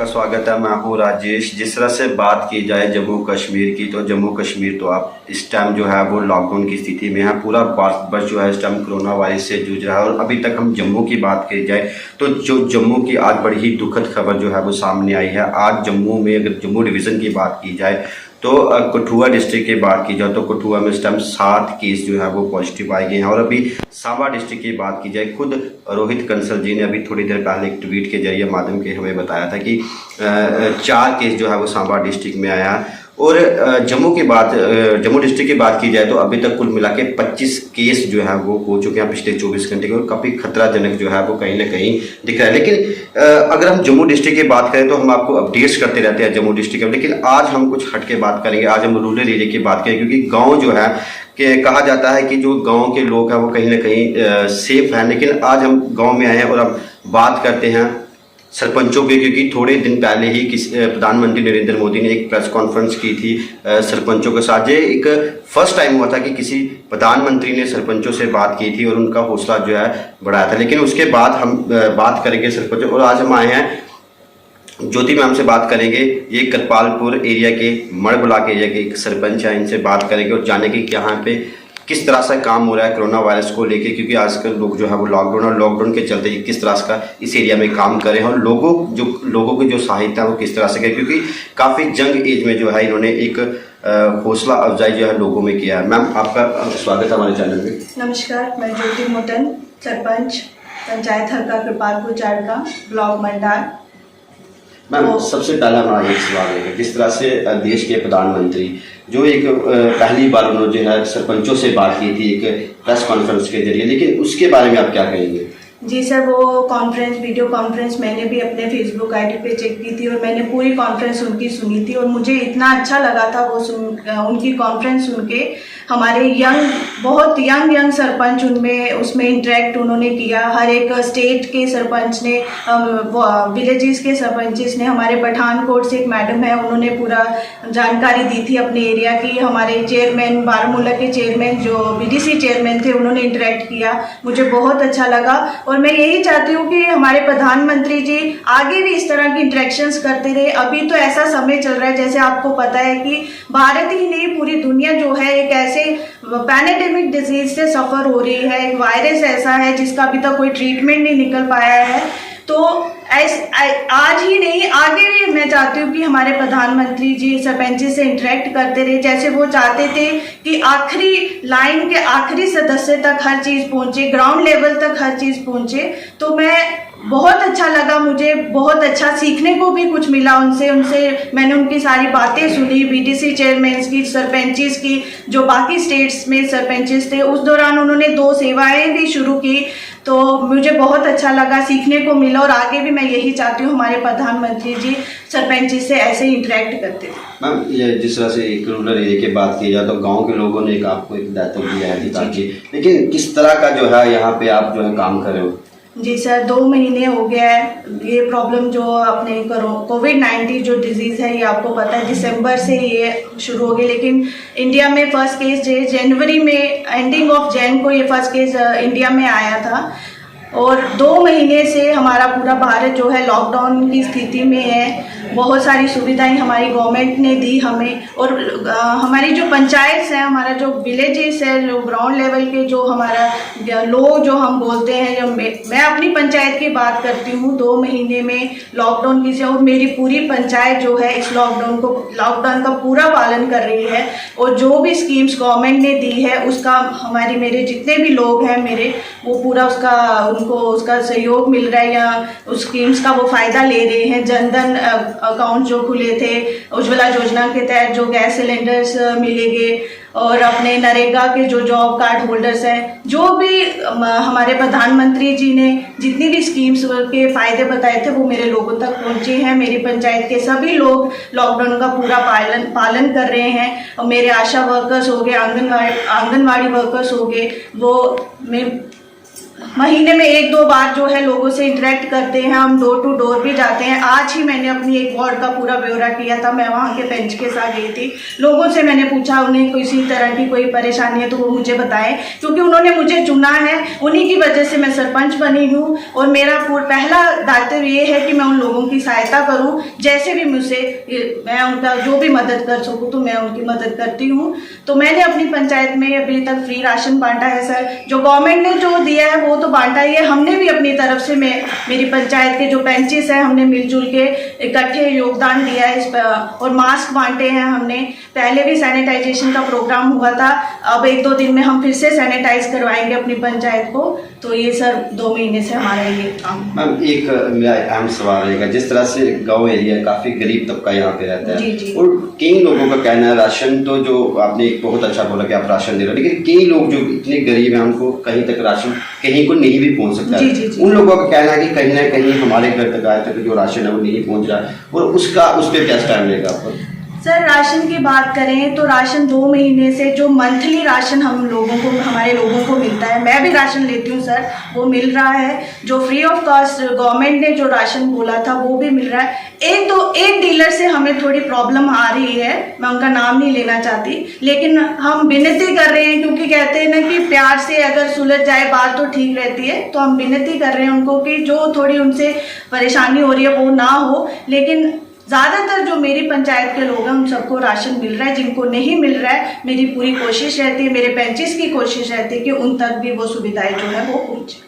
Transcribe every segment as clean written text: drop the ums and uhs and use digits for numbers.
आपका स्वागत है। मैं हूँ राजेश। जिस तरह से बात की जाए जम्मू कश्मीर की, तो जम्मू कश्मीर तो आप इस टाइम जो है वो लॉकडाउन की स्थिति में है। पूरा भारतवर्ष जो है इस टाइम कोरोना वायरस से जूझ रहा है। और अभी तक हम जम्मू की बात की जाए तो जो जम्मू की आज बड़ी ही दुखद खबर जो है वो सामने आई है। आज जम्मू में अगर जम्मू डिवीज़न की बात की जाए तो कठुआ डिस्ट्रिक्ट की बात की जाए तो कठुआ में इस टाइम 7 केस जो है वो पॉजिटिव आए गए हैं। और अभी सांबा डिस्ट्रिक्ट की बात की जाए, खुद रोहित कंसल जी ने अभी थोड़ी देर पहले एक ट्वीट के जरिए माध्यम के हमें बताया था कि 4 केस जो है वो सांबा डिस्ट्रिक्ट में आया है। और जम्मू डिस्ट्रिक्ट की बात की जाए तो अभी तक कुल मिला के 25 केस जो है वो हो चुके हैं पिछले 24 घंटे के। और काफ़ी खतराजनक जो है वो कहीं ना कहीं दिख रहा है। लेकिन अगर हम जम्मू डिस्ट्रिक्ट की बात करें तो हम आपको अपडेट्स करते रहते हैं जम्मू डिस्ट्रिक्ट में। लेकिन आज हम कुछ हट के बात करेंगे। आज हम रूरल एरिया की बात करेंगे, क्योंकि गाँव जो है कि कहा जाता है कि जो गांव के लोग हैं वो कहीं ना कहीं सेफ हैं। लेकिन आज हम गांव में आए हैं और हम बात करते हैं सरपंचों की, क्योंकि थोड़े दिन पहले ही प्रधानमंत्री नरेंद्र मोदी ने एक प्रेस कॉन्फ्रेंस की थी सरपंचों के साथ। ये एक फर्स्ट टाइम हुआ था कि किसी प्रधानमंत्री ने सरपंचों से बात की थी और उनका हौसला जो है बढ़ाया था। लेकिन उसके बाद हम बात करेंगे सरपंचों। और आज हम आए हैं ज्योति मैम से बात करेंगे। ये करपालपुर एरिया के मड़ ब्लॉक एरिया के एक सरपंच है। इनसे बात करेंगे और जानेंगे कि यहाँ पे किस तरह से काम हो रहा है कोरोना वायरस को लेके, क्योंकि आजकल लोग जो है वो लॉकडाउन के चलते किस तरह का इस एरिया में काम करें और लोगों की जो सहायता है वो किस तरह से करें, क्योंकि काफ़ी जंग एज में जो है इन्होंने एक हौसला अफजाई जो है लोगों में किया है। मैम आपका स्वागत है हमारे चैनल में। नमस्कार, मैं ज्योति मोटन, सरपंच पंचायत हल्का कृपालपुर चाड़का, ब्लॉक मंडार। मैम सबसे पहला हमारा एक सवाल है, जिस तरह से देश के प्रधानमंत्री जो एक पहली बार उन्होंने जो है सरपंचों से बात की थी एक प्रेस कॉन्फ्रेंस के जरिए, लेकिन उसके बारे में आप क्या कहेंगे? जी सर, वो कॉन्फ्रेंस वीडियो कॉन्फ्रेंस मैंने भी अपने फेसबुक आईडी पे चेक की थी और मैंने पूरी कॉन्फ्रेंस उनकी सुनी थी। और मुझे इतना अच्छा लगा था वो उनकी कॉन्फ्रेंस सुन के। हमारे बहुत यंग सरपंच उसमें इंटरेक्ट उन्होंने किया। हर एक स्टेट के सरपंच ने, विलेजेस के सरपंचेस ने, हमारे पठानकोट से एक मैडम है उन्होंने पूरा जानकारी दी थी अपने एरिया की। हमारे चेयरमैन, बारामूला के चेयरमैन जो बीडीसी चेयरमैन थे उन्होंने इंटरेक्ट किया। मुझे बहुत अच्छा लगा और मैं यही चाहती हूँ कि हमारे प्रधानमंत्री जी आगे भी इस तरह की इंटरेक्शंस करते रहे। अभी तो ऐसा समय चल रहा है, जैसे आपको पता है कि भारत ही नहीं पूरी दुनिया जो है एक ऐसे पैंडेमिक डिजीज से सफर हो रही है। एक वायरस ऐसा है जिसका अभी तक कोई ट्रीटमेंट नहीं निकल पाया है। तो आज ही नहीं आगे भी मैं चाहती हूँ कि हमारे प्रधानमंत्री जी सरपंच से इंटरेक्ट करते रहे, जैसे वो चाहते थे कि आखिरी लाइन के आखिरी सदस्य तक हर चीज़ पहुँचे, ग्राउंड लेवल तक हर चीज़ पहुँचे। तो मैं बहुत अच्छा लगा, मुझे बहुत अच्छा सीखने को भी कुछ मिला उनसे मैंने उनकी सारी बातें सुनी, बीडीसी चेयरमैन की, सरपंचेस की, जो बाकी स्टेट्स में सरपंचेस थे। उस दौरान उन्होंने 2 सेवाएं भी शुरू की, तो मुझे बहुत अच्छा लगा, सीखने को मिला। और आगे भी मैं यही चाहती हूँ हमारे प्रधानमंत्री जी सरपंच से ऐसे इंटरेक्ट करते हैं। मैम ये जिस तरह से एक रूरल एरिया की बात की जाए तो गांव के लोगों ने आपको एक दायित्व दिया है ताकि, लेकिन किस तरह का जो है यहाँ पे आप जो है काम कर रहे हो? जी सर, 2 महीने हो गया है ये प्रॉब्लम जो अपने कोविड-19 जो डिजीज़ है, ये आपको पता है दिसंबर से ये शुरू हो गई। लेकिन इंडिया में फर्स्ट केस जनवरी में, एंडिंग ऑफ जैन को ये फर्स्ट केस इंडिया में आया था। और 2 महीने से हमारा पूरा भारत जो है लॉकडाउन की स्थिति में है। बहुत सारी सुविधाएं हमारी गवर्नमेंट ने दी हमें। और हमारी जो पंचायत है, हमारा जो विलेजेस है, जो ग्राउंड लेवल के जो हमारा लोग जो हम बोलते हैं, जो मैं अपनी पंचायत की बात करती हूँ, 2 महीने में लॉकडाउन की से, और मेरी पूरी पंचायत जो है इस लॉकडाउन का पूरा पालन कर रही है। और जो भी स्कीम्स गवर्नमेंट ने दी है उसका मेरे जितने भी लोग हैं मेरे, वो पूरा उनको उसका सहयोग मिल रहा है, या उस स्कीम्स का वो फ़ायदा ले रहे हैं। जनधन अकाउंट जो खुले थे, उज्ज्वला योजना के तहत जो गैस सिलेंडर्स मिलेंगे, और अपने नरेगा के जो जॉब कार्ड होल्डर्स हैं, जो भी हमारे प्रधानमंत्री जी ने जितनी भी स्कीम्स के फ़ायदे बताए थे वो मेरे लोगों तक पहुंचे हैं। मेरी पंचायत के सभी लोग लॉकडाउन का पूरा पालन कर रहे हैं। और मेरे आशा वर्कर्स हो गए, आंगनवाड़ी वर्कर्स हो गए, वो मैं महीने में 1-2 बार जो है लोगों से इंटरेक्ट करते हैं, हम डोर टू डोर भी जाते हैं। आज ही मैंने अपनी एक वार्ड का पूरा ब्यौरा किया था, मैं वहाँ के बेंच के साथ गई थी। लोगों से मैंने पूछा उन्हें किसी तरह की कोई परेशानी है तो वो मुझे बताएं, क्योंकि उन्होंने मुझे चुना है, उन्हीं की वजह से मैं सरपंच बनी हूँ। और मेरा पहला दायित्व ये है कि मैं उन लोगों की सहायता करूँ, जैसे भी मुझसे मैं उनका जो भी मदद कर सकूँ तो मैं उनकी मदद करती हूँ। तो मैंने अपनी पंचायत में अभी तक फ्री राशन बांटा है सर। जो गवर्नमेंट ने जो दिया है वो तो बांटा ही है, हमने भी अपनी तरफ से मेरी पंचायत के जो बेंचेस हैं हमने मिलजुल के इकट्ठे योगदान दिया है इस पर, और मास्क बांटे हैं हमने। पहले भी सैनिटाइजेशन का प्रोग्राम हुआ था, अब 1-2 दिन में हम फिर से सैनिटाइज करवाएंगे अपनी पंचायत को। तो ये सर 2 महीने से हमारा ये काम। मैम एक मेरा अहम सवाल रहेगा, जिस तरह से गांव एरिया काफ़ी गरीब तबका यहाँ पे रहता है, जी, जी। और कई लोगों का कहना है राशन तो जो आपने एक बहुत अच्छा बोला कि आप राशन दे रहे हो, लेकिन कई लोग जो इतने गरीब हैं उनको कहीं तक राशन कहीं को नहीं भी पहुँच सकता जी, है। जी, जी। उन लोगों का कहना है कि कहीं ना कहीं हमारे घर तक आए तक जो राशन है वो नहीं पहुँच रहा है, और उस पर क्या स्टैंड रहेगा आपको? सर राशन की बात करें तो राशन 2 महीने से जो मंथली राशन हमारे लोगों को मिलता है, मैं भी राशन लेती हूँ सर, वो मिल रहा है। जो फ्री ऑफ कॉस्ट गवर्नमेंट ने जो राशन बोला था वो भी मिल रहा है। एक डीलर से हमें थोड़ी प्रॉब्लम आ रही है, मैं उनका नाम नहीं लेना चाहती, लेकिन हम विनती कर रहे हैं, क्योंकि कहते हैं ना कि प्यार से अगर सुलझ जाए बात तो ठीक रहती है। तो हम विनती कर रहे हैं उनको कि जो थोड़ी उनसे परेशानी हो रही है वो ना हो, लेकिन ज़्यादातर जो मेरी पंचायत के लोग हैं उन सबको राशन मिल रहा है। जिनको नहीं मिल रहा है मेरी पूरी कोशिश रहती है, मेरे बेंचेस की कोशिश रहती है कि उन तक भी वो सुविधाएं जो है वो पहुँचे।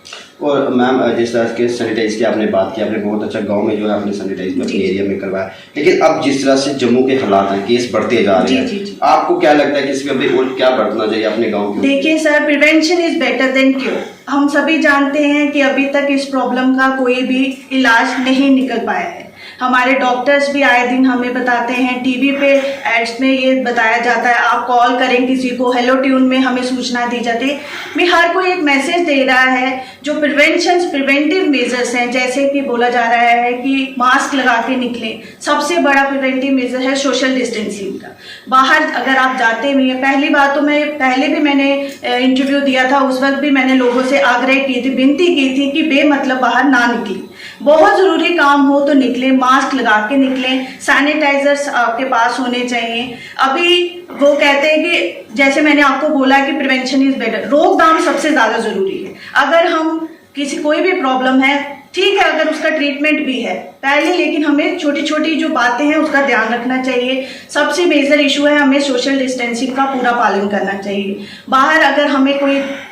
और मैम जिस तरह के सैनिटाइज की आपने बात की, आपने बहुत अच्छा गांव में जो है आपने सैनिटाइज अपने एरिया में करवाया, लेकिन अब जिस तरह से जम्मू के हालात हैं, केस बढ़ते जा रहे हैं, जी। आपको क्या लगता है कि इसमें अभी और क्या बढ़ना चाहिए अपने गांव में? देखिए sir, prevention is better than cure. हम सभी जानते हैं कि अभी तक इस प्रॉब्लम का कोई भी इलाज नहीं निकल पाया है। हमारे डॉक्टर्स भी आए दिन हमें बताते हैं, टीवी पे एड्स में ये बताया जाता है, आप कॉल करें किसी को, हेलो ट्यून में हमें सूचना दी जाती है। मैं हर कोई एक मैसेज दे रहा है, जो प्रिवेंटिव मेजर्स हैं, जैसे कि बोला जा रहा है कि मास्क लगा के निकलें। सबसे बड़ा प्रिवेंटिव मेजर है सोशल डिस्टेंसिंग का। बाहर अगर आप जाते भी हैं, पहली बात तो पहले भी मैंने इंटरव्यू दिया था, उस वक्त भी मैंने लोगों से आग्रह की थी, विनती की थी कि बेमतलब बाहर ना निकलें, बहुत ज़रूरी काम हो तो निकलें, मास्क लगा के निकलें, सैनिटाइजर्स आपके पास होने चाहिए। अभी वो कहते हैं कि जैसे मैंने आपको बोला कि प्रिवेंशन इज बेटर, रोकथाम सबसे ज़्यादा ज़रूरी है। अगर हम कोई भी प्रॉब्लम है, ठीक है, अगर उसका ट्रीटमेंट भी है पहले, लेकिन हमें छोटी छोटी जो बातें हैं उसका ध्यान रखना चाहिए। सबसे मेजर इशू है, हमें सोशल डिस्टेंसिंग का पूरा पालन करना चाहिए। बाहर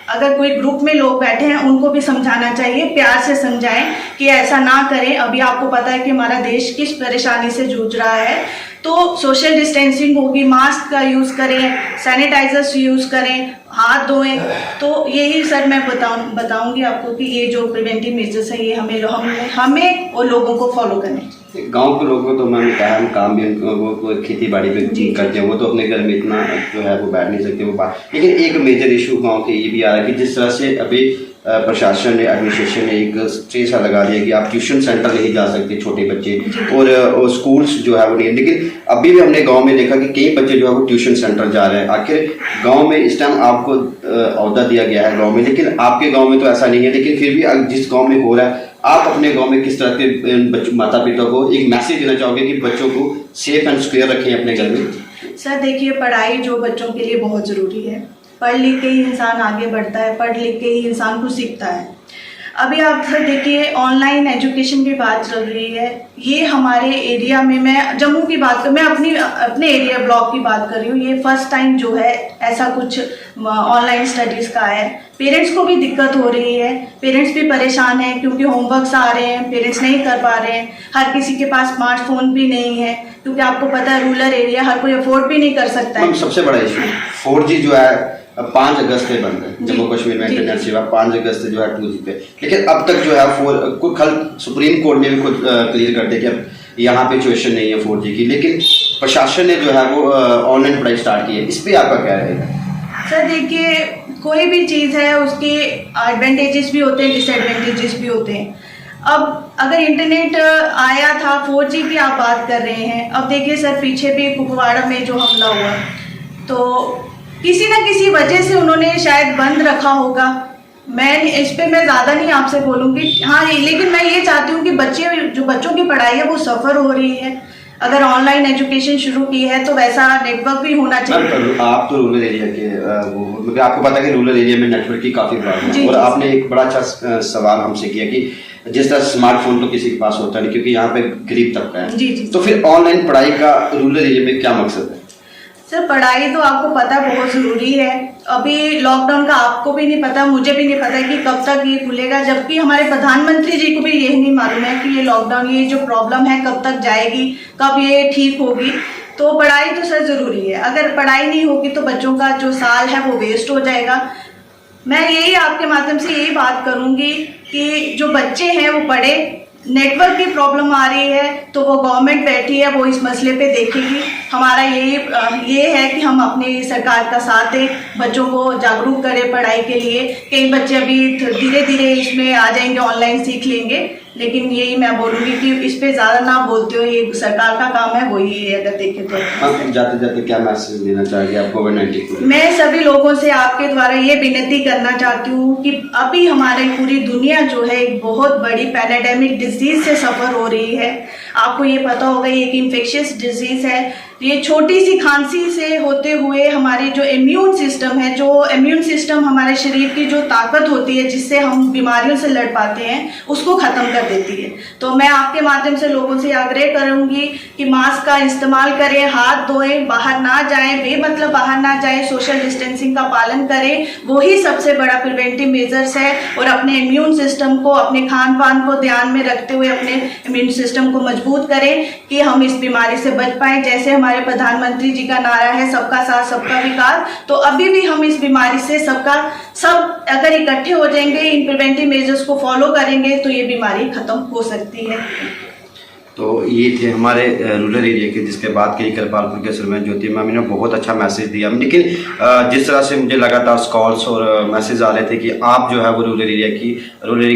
अगर कोई ग्रुप में लोग बैठे हैं उनको भी समझाना चाहिए, प्यार से समझाएं कि ऐसा ना करें। अभी आपको पता है कि हमारा देश किस परेशानी से जूझ रहा है, तो सोशल डिस्टेंसिंग होगी, मास्क का यूज़ करें, सैनिटाइजर्स यूज़ करें, हाथ धोएं। तो यही सर मैं बताऊंगी आपको कि ये जो प्रिवेंटिव मेजर्स है ये हमें और लोगों को फॉलो करने चाहिए। गांव के लोगों को तो मैंने कहा हम काम भी वो खेती बाड़ी पे करते हैं, वो तो अपने घर में इतना जो है वो बैठ नहीं सकते वो बात। लेकिन एक मेजर इशू गांव के ये भी आ रहा है कि जिस तरह से अभी प्रशासन ने, एडमिनिस्ट्रेशन ने एक स्टे सा लगा दिया कि आप ट्यूशन सेंटर नहीं जा सकते छोटे बच्चे, और स्कूल्स जो है वो नहीं। लेकिन अभी भी हमने गांव में देखा कि कई बच्चे जो है वो ट्यूशन सेंटर जा रहे हैं। आखिर गांव में इस टाइम आपको ओहदा दिया गया है गांव में, लेकिन आपके गांव में तो ऐसा नहीं है, लेकिन फिर भी जिस गांव में हो रहा है, आप अपने गांव में किस तरह के माता पिता को एक मैसेज देना चाहोगे कि बच्चों को सेफ एंड सिक्योर रखें अपने घर में? सर देखिए, पढ़ाई जो बच्चों के लिए बहुत ज़रूरी है। पढ़ लिख के ही इंसान आगे बढ़ता है, पढ़ लिख के ही इंसान कुछ सीखता है। अभी आप सर देखिए, ऑनलाइन एजुकेशन की बात चल रही है। ये हमारे एरिया में, मैं जम्मू की बात मैं अपने एरिया ब्लॉक की बात कर रही हूँ, ये फर्स्ट टाइम जो है ऐसा कुछ ऑनलाइन स्टडीज़ का है। पेरेंट्स को भी दिक्कत हो रही है, पेरेंट्स भी परेशान हैं क्योंकि होमवर्क्स आ रहे हैं, पेरेंट्स नहीं कर पा रहे हैं। हर किसी के पास स्मार्टफोन भी नहीं है, क्योंकि आपको पता है रूरल एरिया हर कोई अफोर्ड भी नहीं कर सकता है। सबसे बड़ा इशू 4G जो है 5 अगस्त से बंद है जम्मू कश्मीर में इंटरनेट सेवा, 5 अगस्त से जो है 2G पे। लेकिन अब तक जो है कल सुप्रीम कोर्ट ने भी खुद क्लियर कर दिया कि अब यहाँ पे सिचुएशन नहीं है 4G की, लेकिन प्रशासन ने जो है वो ऑनलाइन पढ़ाई स्टार्ट की है। इस पर आपका क्या रहेगा? सर देखिए, कोई भी चीज़ है उसके एडवांटेजेस भी होते हैं, डिसएडवांटेजेस भी होते हैं। अब अगर इंटरनेट आया था, 4G की आप बात कर रहे हैं, अब देखिए सर पीछे भी कुपवाड़ा में जो हमला हुआ, तो किसी न किसी वजह से उन्होंने शायद बंद रखा होगा। मैं इस पे मैं ज़्यादा नहीं आपसे बोलूँगी। हाँ, लेकिन मैं ये चाहती हूँ कि बच्चों की पढ़ाई है वो सफ़र हो रही है। अगर ऑनलाइन एजुकेशन शुरू की है तो वैसा नेटवर्क भी होना चाहिए। आप तो रूरल एरिया के वो मतलब आपको पता है कि रूरल एरिया में नेटवर्क की काफ़ी प्रॉब्लम है, और आपने एक बड़ा अच्छा सवाल हमसे किया कि जिस तरह स्मार्टफोन तो किसी के पास होता नहीं क्योंकि यहाँ पे गरीब तबका है। जी। तो फिर ऑनलाइन पढ़ाई का रूरल एरिया में क्या मकसद है? सर, पढ़ाई तो आपको पता बहुत ज़रूरी है। अभी लॉकडाउन का आपको भी नहीं पता, मुझे भी नहीं पता कि कब तक ये खुलेगा, जबकि हमारे प्रधानमंत्री जी को भी ये नहीं मालूम है कि ये लॉकडाउन, ये जो प्रॉब्लम है कब तक जाएगी, कब ये ठीक होगी। तो पढ़ाई तो सर ज़रूरी है। अगर पढ़ाई नहीं होगी तो बच्चों का जो साल है वो वेस्ट हो जाएगा। मैं यही आपके माध्यम से यही बात करूँगी कि जो बच्चे हैं वो पढ़े। नेटवर्क की प्रॉब्लम आ रही है तो वो गवर्नमेंट बैठी है, वो इस मसले पे देखेगी। हमारा ये है कि हम अपनी सरकार का साथ दें, बच्चों को जागरूक करें पढ़ाई के लिए। कई बच्चे अभी धीरे धीरे इसमें आ जाएंगे, ऑनलाइन सीख लेंगे, लेकिन यही मैं बोलूँगी कि इस पे ज़्यादा ना बोलते हो, ये सरकार का काम है, वही है अगर देखें तो। हाँ, जाते जाते क्या मैसेज देना चाहेंगे आप कोविड-19 को? मैं सभी लोगों से आपके द्वारा ये विनती करना चाहती हूँ कि अभी हमारी पूरी दुनिया जो है एक बहुत बड़ी पैराडाइमिक डिजीज से सफ़र हो रही है। आपको ये पता होगा ये एक इन्फेक्शियस डिजीज है। ये छोटी सी खांसी से होते हुए हमारे जो इम्यून सिस्टम है, जो इम्यून सिस्टम हमारे शरीर की जो ताकत होती है जिससे हम बीमारियों से लड़ पाते हैं, उसको ख़त्म कर देती है। तो मैं आपके माध्यम से लोगों से आग्रह करूंगी कि मास्क का इस्तेमाल करें, हाथ धोएं, बाहर ना जाएं, बेमतलब बाहर ना जाएं, सोशल डिस्टेंसिंग का पालन करें, वही सबसे बड़ा प्रिवेंटिव मेजर्स है। और अपने इम्यून सिस्टम को, अपने खान पान को ध्यान में रखते हुए अपने इम्यून सिस्टम को मजबूत करें कि हम इस बीमारी से बच पाएं। जैसे हमारे प्रधानमंत्री जी का नारा है सबका साथ सबका विकास, तो अभी भी हम इस बीमारी से सब अगर इकट्ठे हो जाएंगे, इन प्रिवेंटिव मेजर्स को फॉलो करेंगे तो ये बीमारी खत्म हो सकती है। तो ये थे हमारे रूरल एरिया के, जिसके बाद कई करपालपुर के सरपंच ज्योति मैम ने बहुत अच्छा मैसेज दिया। लेकिन जिस तरह से मुझे लगातार कॉल्स और मैसेज आ रहे थे कि आप जो है वो रूरल एरिया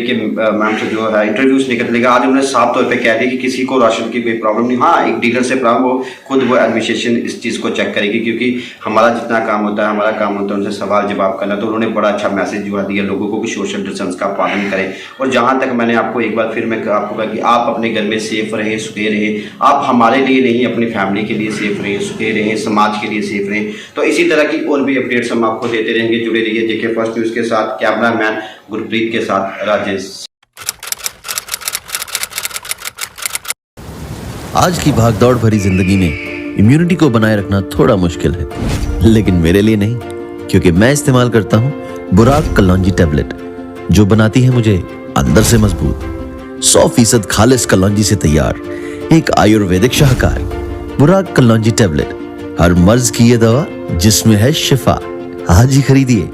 के मैम से जो है इंटरव्यूज नहीं करते, लेकिन आज उन्होंने साफ तौर पे कह दिया कि किसी को राशन की कोई प्रॉब्लम नहीं। हाँ, एक डीलर से प्रॉब्लम वो खुद वो एडमिनिस्ट्रेशन इस चीज़ को चेक करेगी, क्योंकि हमारा जितना काम होता है, हमारा काम होता है उनसे सवाल जवाब करना। तो उन्होंने बड़ा अच्छा मैसेज जो दिया लोगों को कि सोशल डिस्टेंस का पालन करें। और जहाँ तक मैंने आपको एक बार फिर मैं आपको कहा कि आप अपने घर में सेफ रहें, सुखे रहें। आप हमारे लिए नहीं, अपनी फैमिली के लिए सेफ रहें, सुखे रहें, समाज के लिए सेफ रहें। तो इसी तरह की और भी अपडेट्स हम आपको देते रहेंगे। जुड़े रहिए जेके फर्स्ट न्यूज़ के साथ। कैमरामैन गुरप्रीत के साथ राजेश। आज की भागदौड़ भरी जिंदगी में इम्यूनिटी को बनाए रखना थोड़ा मुश्किल है, लेकिन मेरे लिए नहीं, क्योंकि मैं इस्तेमाल करता हूं बुराक कलौंजी टैबलेट, जो बनाती है मुझे अंदर से मजबूत। 100% खालिस कलौंजी से तैयार एक आयुर्वेदिक शाहकार बुराक कलौंजी टैबलेट, हर मर्ज की ये दवा जिसमें है शिफा। आज ही खरीदिए।